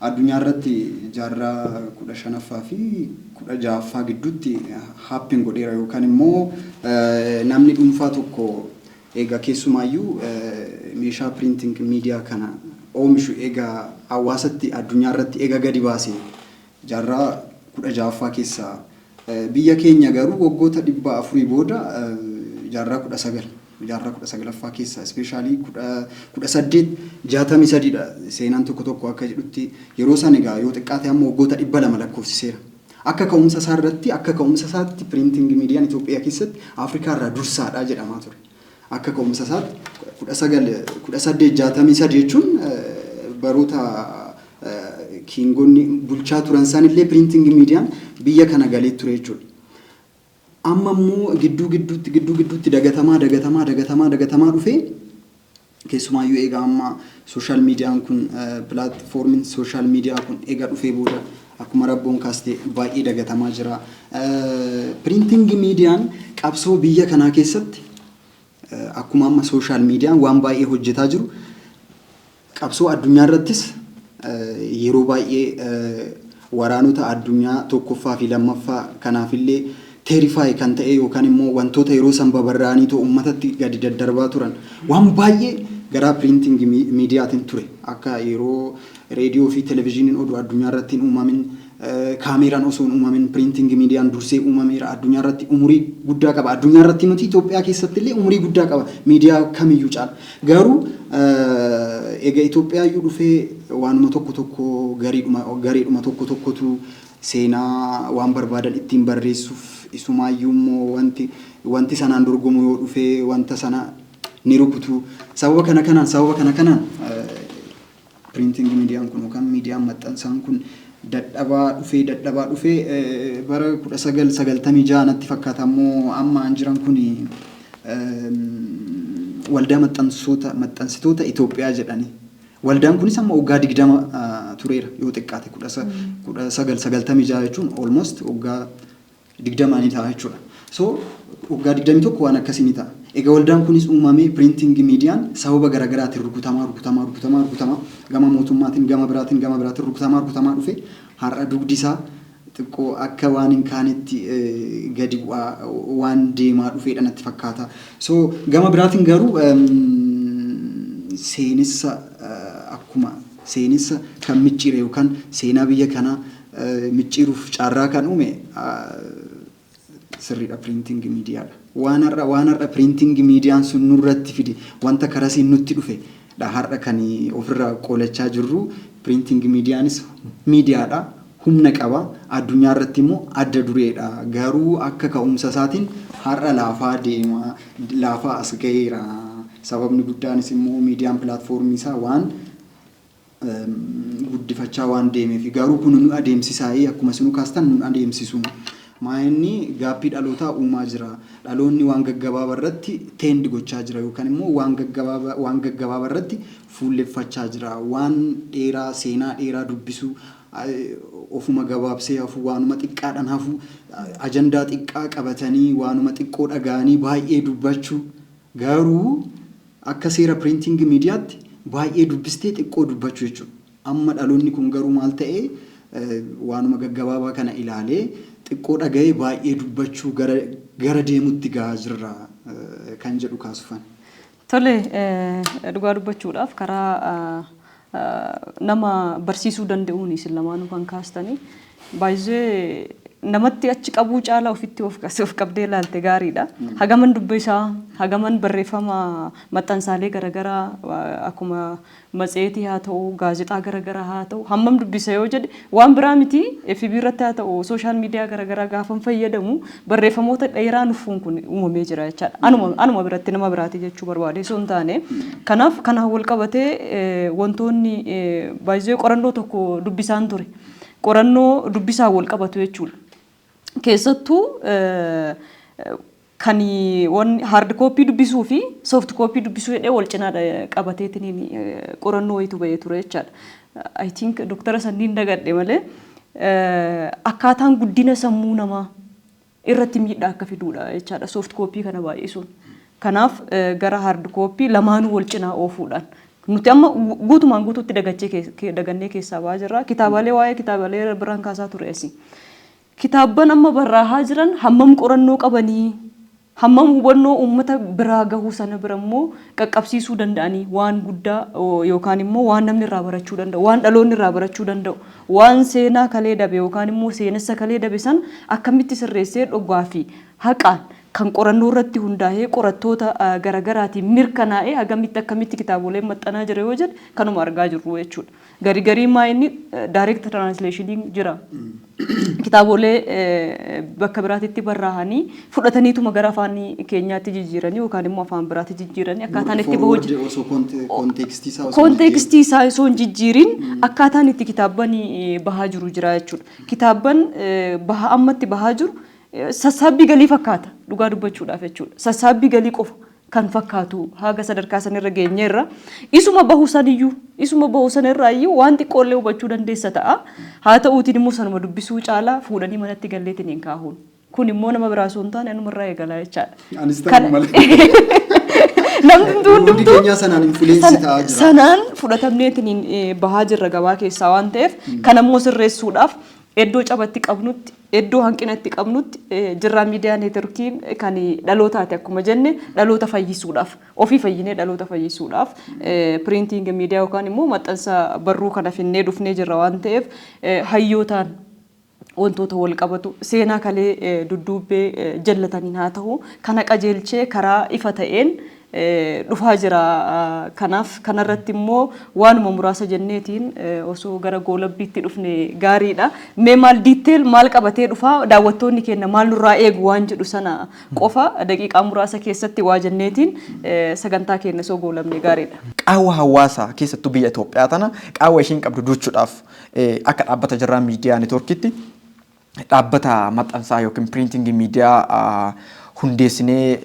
addunyaa irratti jaarraa 15ffaa fi 16ffaa gidduutti haappiin godheera yookaan immoo namni dhuunfaa tokko egaa keessumaayyuu meeshaa printing miidiyaa kana oomishu egaa hawaasatti addunyaa irratti egaa gadi baase jaarraa 16ffaa keessaa biyya keenya garuu waggoota 400 booda jaarraa 19ffaa keessa especially 1863 dha seenaan tokko akka jedhutti yeroo san egaa yoo xiqqaate amma waggoota 200 lakkoofsiseera. Akka ka'umsa isaa irratti akka ka'umsa isaatti piriintingi miidiyaan Itoophiyaa keessatti Afrikaa irraa dursaadha jedhamaa ture. Akka ka'umsa isaatti 1863 jechuun baroota kiingonni bulchaa turan sanillee piriintingi miidiyaan biyya kana galee ture jechuudha. Amma immoo gidduu gidduutti dagatamaa dhufee keessumaayyuu egaa amma sooshaal miidiyaan kun pilaatfoormiin sooshaal miidiyaa kun egaa dhufee booda akkuma rabboon kaastee baay'ee dagatamaa jira. Piriintingi miidiyaan qabsoo biyya kanaa keessatti akkuma amma sooshaal miidiyaan waan baay'ee hojjetaa jiru qabsoo addunyaa irrattis yeroo baay'ee waraanota addunyaa tokkoffaa fi lammaffaa kanaafillee teerifaay kan ta'e yookaan immoo wantoota yeroo san babarraanii too uummatatti gadi daddarbaa turan waan baay'ee gara piriintingi miidiyaatiin ture akka yeroo reediyoo fi televezyiiniin oduu addunyaa irratti hin uumamin kaameeraan osoo hin uumamin piriintingi miidiyaan dursee uumameera addunyaa irratti umurii guddaa qaba addunyaa irratti nuti Itoophiyaa keessatti illee umurii guddaa qaba miidiyaa kamiyyuu caala garuu egaa Itoophiyaa iyyuu dhufee waanuma tokko gareedhuma tokkotu seenaa waan barbaadan ittiin barreessuuf isumaayyuu immoo wanti sanaan dorgomu yoo dhufee wanta sana ni rukutu sababa kana kanaan piriintingi miidiyaan kun yookaan miidiyaan maxxansaan kun dadhabaa dhufee bara 1996 natti fakkaata immoo amma an jiran kun waldaa maxxansitoota Itoophiyaa jedhanii waldaan kunis amma waggaa 20 tureera yoo xiqqaate 1996 jechuun almost waggaa 20 ni ta'a jechuudha. So waggaa 21 waan akkasii ni ta'a. Egaa waldaan kunis uumamee piriintingi miidiyaan sababa garaagaraatiin rukutamaa gama mootummaatiin gama biraatiin rukutamaa dhufe har'a dugdi isaa xiqqoo akka waan hin kaanetti gadi waan deemaa dhufeedha natti fakkaata. So gama biraatiin garuu seenessa akkuma seenessa kan micciire yookaan seenaa biyya kanaa micciiruuf carraa kan uume sirriidha piriintingi miidiyaadha. Waan har'a piriintingi miidiyaan sun nurratti fide wanta karasiin nutti dhufe har'a kan ofirraa qolachaa jirru piriintingi miidiyaanis miidiyaadha humna qaba addunyaa irratti immoo adda dureedha garuu akka ka'umsa isaatiin har'a laafaa as ga'eera. Sababni guddaanis immoo miidiyaan pilaatfoormii isaa waan guddifachaa waan deemeef garuu kun nu adeemsisaa akkuma sinu kaastan nu adeemsisu. Maayinni gaappii dhalootaa uumaa jira. Dhaloonni waan gaggabaabaa irratti teendi gochaa jira yookaan immoo waan gaggabaabaa irratti fuulleffachaa jira. Waan dheeraa seenaa dheeraa dubbisu ofuma gabaabsee hafu waanuma xiqqaadhaan hafu ajandaa xiqqaa qabatanii waanuma xiqqoo dhaga'anii baay'ee dubbachuu garuu akka seera piriintingi miidiyaatti baay'ee dubbistee xiqqoo dubbachuu jechuudha. Amma dhaloonni kun garuu maal ta'ee waanuma gaggabaabaa kana ilaalee xiqqoo dhaga'ee baay'ee dubbachuu gara deemutti gahaa jirra kan jedhu kaasufan. Tole dhugaa dubbachuudhaaf karaa nama barsiisuu danda'uun isin lamaanuu kan kaastanii baay'ee namatti achi qabuu caalaa ofitti of qabdee ilaalte gaariidha. Hagaman dubbisaa, hagaman barreeffama maxxansaalee garaagaraa akkuma matseetii haa ta'u, gaazexaa garaagaraa haa ta'u, hammam dubbisa yoo jedhe waan biraa miti FB irratti haa ta'u, sooshaal miidiyaa garaagaraa gaafan fayyadamu barreeffamoota dheeraa nufuun kun uumamee jira jechaadha. Anuma biratti nama biraati jechuu barbaade osoo hin taane. Kanaaf kanaan wal qabatee wantoonni baay'ee qorannoo tokko dubbisaan ture. Qorannoo dubbisaa wal qabatu jechuudha. Keessattuu kan hard copy dubbisuu fi soft copy dubbisuu jedhee wal cinaa qabateetiin qorannoo wayitu bahee ture jechaadha. I think Dr. Sandiin dagadhe malee akkaataan guddina sammuu namaa irratti miidhaa akka fiduudha jechaadha soft copy kana baay'isuun. Kanaaf gara hard copy lamaanuu wal cinaa oofuudhaan nuti amma guutumaan guutuutti dagannee keessaa ba'aa jirra. Kitaabalee biraan kaasaa ture asi. Kitaabban amma barraahaa jiran hammam qorannoo qabanii hammam hubannoo uummata biraa gahuu sana bira immoo qaqqabsiisuu danda'anii waan guddaa yookaan immoo waan namni irraa barachuu danda'u waan dhaloonni irraa barachuu danda'u waan seenaa kalee dabe yookaan immoo seenessa kalee dabe san akkamitti sirreessee dhugaa fi haqaan kan qorannoo irratti hundaa'ee qorattoota garaagaraatiin mirkanaa'ee akkamitti kitaabolee maxxanaa jira yoo jedhe kanuma argaa jirru jechuudha. Garii maa inni direct translation jira. kitaabolee bakka biraatitti barraa'anii fudhataniituma gara afaan keenyaatti jijjiiranii yookaan immoo afaan biraatti jijjiiranii akkaataan itti konteekstii isaa osoo hin jijjiirin akkaataan itti kitaabban bahaa jiru jira jechuudha. Kitaabban ammatti bahaa jiru sassaabbii galii fakkaata dhugaa dubbachuudhaaf jechuudha. Sassaabbii galii qofa kan fakkaatu haga sadarkaa sanirra geenyeerra isuma bahu sanirraa iyyuu waan xiqqoollee hubachuu dandeessa ta'a. Haa ta'uutiin immoo sanuma dubbisuu caalaa fuudhanii manatti galleetiin hin kaahuun. Kun immoo nama biraa osoo hin taane anumarraa eegalaa jechaadha. Anis ta'u malee. Namni hundumtuu sanaan fudhatamneetiin bahaa jirra gabaa keessaa waan ta'eef kan ammoo sirreessuudhaaf iddoo cabatti qabnutti iddoo hanqinatti qabnutti jirraa miidiyaa neetworkiin kan dhalootaati akkuma jenne dhaloota fayyisuudhaaf ofii fayyinee dhaloota fayyisuudhaaf piriintiing miidiyaa yookaan immoo maxxansa barruu kana finnee dhufnee jirra waan ta'eef hayyootaan wantoota wal qabatu seenaa kalee dudduubbee jallataniin haa ta'u kana qajeelchee karaa ifa ta'een dhufaa jira. Kanaaf kanarratti immoo waanuma muraasa jenneetiin osoo gara goolabbiitti dhufne gaariidha. Mee maal diiteel maal qabatee dhufaa daawwattoonni keenya maal nurraa eegu waan jedhu sana qofa daqiiqaa muraasa keessatti waa jenneetiin sagantaa keenya osoo goolabne gaariidha. Qaawwa hawaasaa keessattuu biyya Itoophiyaa tana qaawwa ishiin qabdu duuchuudhaaf akka dhaabbata jirraa miidiyaa neetworkiitti dhaabbata maxxansaa yookiin piriintingii miidiyaa hundeessinee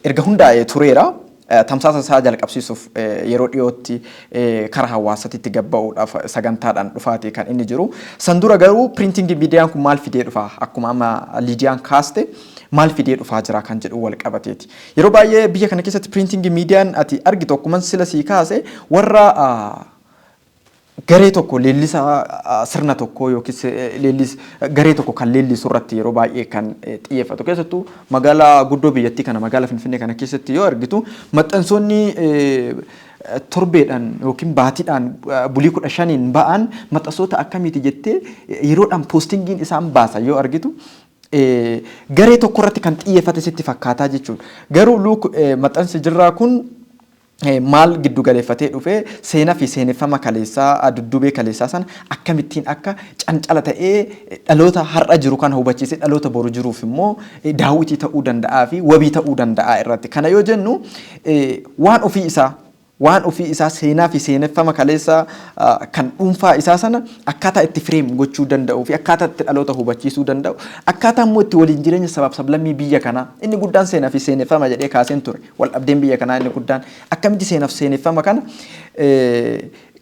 erga hundaa'ee tureera. Tamsaasa isaa jalqabsiisuuf yeroo dhiyootti karaa hawaasaatti gabba'uudhaaf sagantaadhaan dhufaati kan inni jiru. San dura garuu piriintingii miidiyaan kun maal fidee dhufaa akkuma amma Liidiyaan kaaste maal fidee dhufaa jira kan jedhu wal qabateeti. Yeroo baay'ee biyya kana keessatti piriintingii miidiyaan ati argitu akkuma sila sii kaase warra garee tokko leellisa sirna tokko yookiis leellis garee tokko kan leellisu irratti yeroo baay'ee kan xiyyeeffatu keessattuu magaalaa guddoo biyyattii kana magaalaa Finfinnee kana keessatti yoo argitu maxxansoonni torbeedhaan yookiin baatiidhaan bulii 15 ba'an maxxansoota akkamiiti jettee yeroodhaan poostingiin isaan baasa yoo argitu garee tokko irratti kan xiyyeeffate sitti fakkaataa jechuudha. Garuu maxxansi jirraa kun maal giddu galeeffatee dhufee seenaa fi seeneffama kaleessaa dudduubee kaleessaa sana akkamittiin akka cancala ta'ee dhaloota har'a jiru kana hubachiisee dhaloota boru jiruuf immoo daawwitii ta'uu danda'aa fi wabii ta'uu danda'a irratti. Kana yoo jennu waan ofii isaa seenaa fi seeneffama kaleessaa kan dhuunfaa isaa sana akkaataa itti fireem gochuu danda'uu fi akkaataa itti dhaloota hubachiisuu danda'u akkaataa immoo itti waliin jireenya sabaaf sablammii biyya kanaa inni guddaan seenaa fi seeneffama jedhee kaaseen ture wal dhabdeen biyya kanaa inni guddaan akkamitti seenaaf seeneffama kana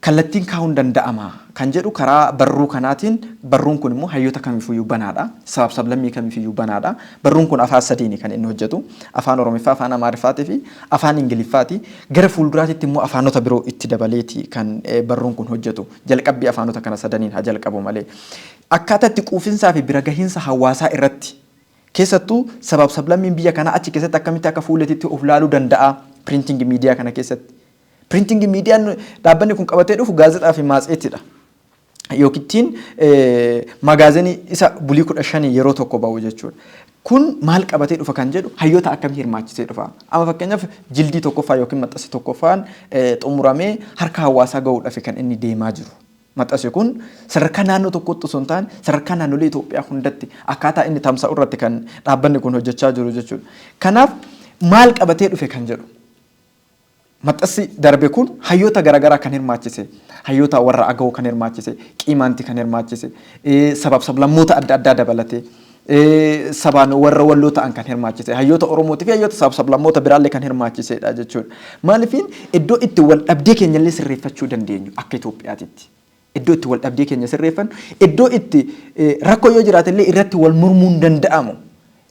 kallattiin kaa'uun danda'ama kan jedhu karaa barruu kanaatiin barruun kun immoo hayyoota kamiifiyyuu banaadha sabaaf sablammii kamiifiyyuu banaadha barruun kun afaan sadiini kan inni hojjetu afaan oromiffaa afaan amaariffaatii fi afaan ingiliffaati gara fuulduraatitti immoo afaanota biroo itti dabaleeti kan barruun kun hojjetu jalqabbii afaanota kana sadaniin haa jalqabu malee akkaataa itti quufinsaa fi bira gahiinsa hawaasaa irratti keessattuu sabaaf sablammiin biyya kanaa achi keessatti akkamitti akka fuuletitti of laaluu danda'a piriintingii miidiyaa kana keessatti. Printing miidiyaan dhaabbanni kun qabatee dhufu gaazexaa fi matseetiidha. Yookiin magaazinii isa bulii 15 yeroo tokko ba'u jechuudha. Kun maal qabatee dhufa kan jedhu hayyoota akkamii hirmaachisee dhufa. Amma fakkeenyaaf jildii tokkoffaa yookiin maxxansi tokkoffaan xumuramee harka hawaasaa gahuudhaaf kan inni deemaa jiru. Maxxansi kun sadarkaa naannoo tokkotti osoo hin taane sadarkaa naannolee Itoophiyaa hundatti akkaataa inni tamsa'u irratti kan dhaabbanni kun hojjechaa jiru jechuudha. Kanaaf maal qabatee dhufe kan jedhu. Maxxansi darbe kun hayyoota garaagaraa kan hirmaachise hayyoota warra aga'oo kan hirmaachise qiimaanti kan hirmaachise sabaaf sablammoota adda addaa dabalatee sabaan warra walloo ta'an kan hirmaachise hayyoota oromootii fi hayyoota sabaaf sablammoota biraallee kan hirmaachisedha jechuudha. Maaliifin iddoo itti wal dhabdee keenyallee sirreeffachuu dandeenyu akka Itoophiyaatitti. Iddoo itti wal dhabdee keenya sirreeffannu iddoo itti rakkoo yoo jiraatellee irratti wal mormuun danda'amu.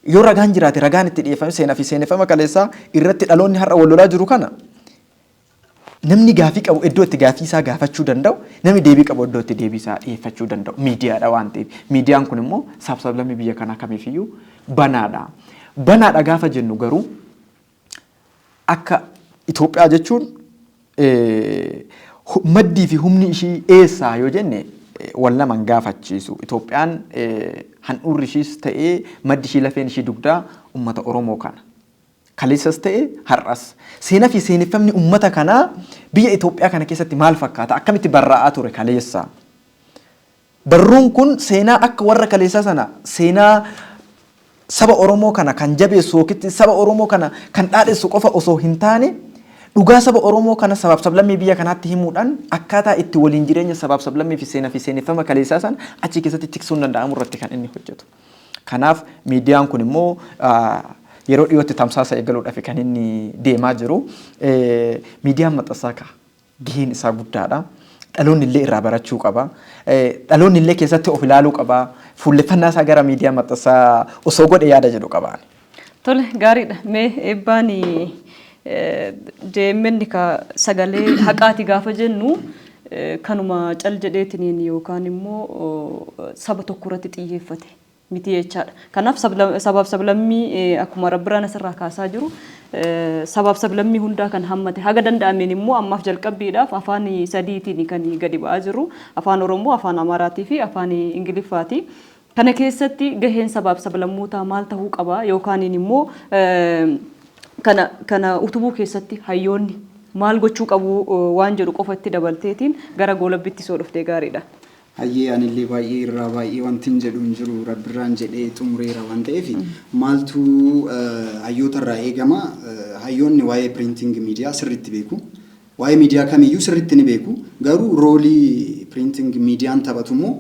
Yoo ragaan jiraate ragaan itti dhiyeeffame seenaa fi seeneffama kaleessaa irratti dhaloonni har'a wal lolaa jiru kana. Namni gaafii qabu iddoo itti gaafii isaa gaafachuu danda'u namni deebii qabu iddoo itti deebii isaa dhiyeeffachuu danda'u miidiyaadha waan ta'eef miidiyaan kun immoo sabaaf sablammii biyya kanaa kamiifiyyuu banaadha. Banaadha gaafa jennu garuu akka Itoophiyaa jechuun maddii fi humni ishii eessaa yoo jenne wal naman gaafachiisu. Itoophiyaan handhuurri ishiis ta'ee maddi ishii lafeen ishii dugdaa uummata Oromoo kana. Kaleessas ta'e har'as seenaa fi seeneffamni uummata kanaa biyya Itoophiyaa kana keessatti maal fakkaata akkamitti barraa'aa ture kaleessa Barruun kun seenaa akka warra kaleessaa sana seenaa saba Oromoo kana kan jabeessu yookiin saba Oromoo kana kan dhaadheessu qofa osoo hin taane dhugaa saba Oromoo kana sabaaf sablammii biyya kanaatti himuudhaan akkaataa itti waliin jireenya sabaaf sablammii fi seeneffama kaleessaa sana achi keessatti tiksuun danda'amu irratti kan inni hojjetu. Kanaaf miidiyaan kun immoo yeroo dhiyootti tamsaasa eegaluudhaaf kan inni deemaa jiru. Miidiyaan maxxansaa gaheen isaa guddaadha. Dhaloonni illee irraa barachuu qaba. Dhaloonni illee keessatti of ilaaluu qaba. Fuulleffannaa isaa gara miidiyaa maxxansaa osoo godhe yaada jedhu qabaan. Tole gaariidha. Mee eebbaan deemenni ka sagalee haqaati gaafa jennu kanuma cal jedheetiniin yookaan immoo saba tokko irratti xiyyeeffate miti jechaadha. Kanaaf sabaaf sablammii akkuma Rabbiraan asirraa kaasaa jiru sabaaf sablammii hundaa kan hammate haga danda'ameen immoo ammaaf jalqabbiidhaaf afaan sadiitiin kan gadi ba'aa jiru afaan Oromoo, afaan Amaaraatii fi afaan Ingiliffaati. Kana keessatti gaheen sabaaf sablammootaa maal ta'uu qaba yookaan immoo kana utubuu keessatti hayyoonni maal gochuu qabu waan jedhu qofatti dabalteetiin gara goolabbiitti soo dhuftee gaariidha. Hayyee anillee baay'ee irraa baay'ee wanti hin jedhu hin jiru Rabbiraan jedhee xumureera waan ta'eef maaltu hayyoota irraa eegama. Hayyoonni waa'ee printing miidiyaa sirriitti beeku. Waa'ee miidiyaa kamiyyuu sirriitti ni beeku. Garuu roolii printing miidiyaan taphatu immoo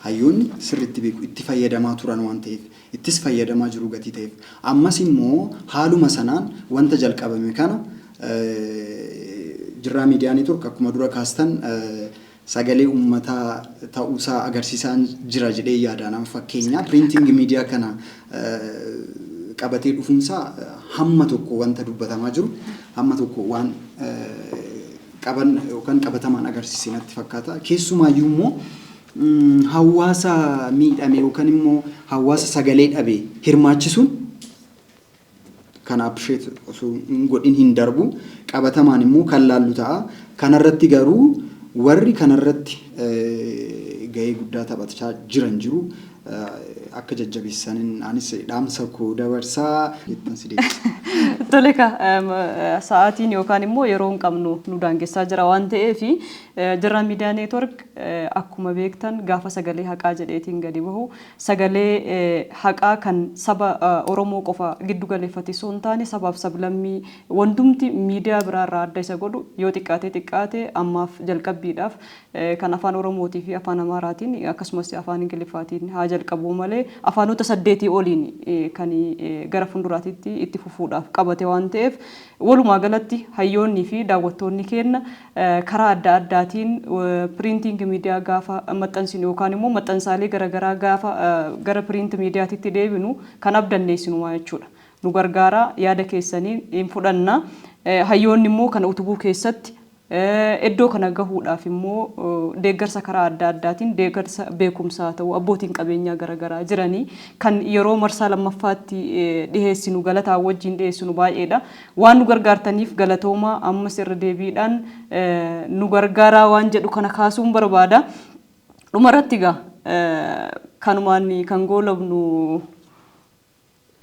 hayyoonni sirriitti beeku. Itti fayyadamaa turan waan ta'eef ittis fayyadamaa jiru gatii ta'eef. Ammas immoo haaluma sanaan wanta jalqabame kana jirraa miidiyaa neetwoork akkuma dura kaastan sagalee uummataa ta'uusaa agarsiisaa jira jedhee yaadaan fakkeenya printing miidiyaa kana qabatee dhufuunsaa hamma tokko wanta dubbatamaa jiru hamma tokko waan qaban yookaan qabatamaan agarsiisee natti fakkaata. Keessumaayyuu immoo hawaasa miidhame yookaan immoo hawaasa sagalee dhabe hirmaachisuun kana appreciate osoo godhin hin darbu qabatamaan immoo kan laallu ta'a. Kanarratti garuu warri kanarratti gahee guddaa taphachaa jiran jiru akka jajjabeessaniin anis dhaamsa koo dabarsaa jettan si deebisa. Tole ka sa'aatiin yookaan immoo yeroo hin qabnu nu daangessaa jira waan ta'eef jirraa miidiyaa neetwoork akkuma beektan gaafa sagalee haqaa jedheetiin gadi bahu sagalee haqaa kan saba Oromoo qofa giddu galeeffate osoo hin taane sabaaf sablammii wantumti miidiyaa biraarraa adda isa godhu yoo xiqqaate ammaaf jalqabbiidhaaf kan afaan Oromootii fi afaan Amaaraatiin akkasumas afaan Ingiliffaatiin haa jalqabu malee afaanota 8 oliin kan gara fuulduraatti itti fufuudhaaf qabate waan ta'eef walumaa galatti hayyoonnii fi daawwattoonni keenya karaa adda addaatiin printing miidiyaa gaafa maxxansinu yookaan immoo maxxansaalee garaagaraa gaafa gara print miidiyaatitti deebinu kan abdanneessinu jechuudha. Nu gargaara yaada keessanii hin fudhanna. Hayyoonni immoo kana utubuu keessatti iddoo kana gahuudhaaf immoo deeggarsa karaa adda addaatiin deeggarsa beekumsaa ta'u abbootiin qabeenyaa garaagaraa jiranii kan yeroo marsaa lammaffaatti dhiheessinu galataa wajjin dhiheessinu baay'eedha. Waan nu gargaartaniif galatooma ammas irra deebiidhaan nu gargaaraa waan jedhu kana kaasuun barbaada. Dhumarratti egaa kanumaan kan goolabnu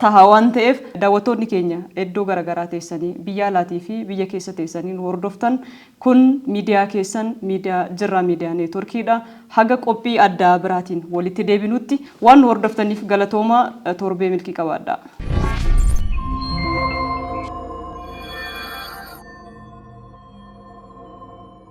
taha waan ta'eef daawwattoonni keenya iddoo garaagaraa teessanii biyya alaatii fi biyya keessa teessanii nu hordoftan kun miidiyaa keessan miidiyaa jirraa miidiyaa neetwoorkiidha. Haga qophii addaa biraatiin walitti deebinutti waan nu hordoftaniif galatooma torbee milkii qabaadha.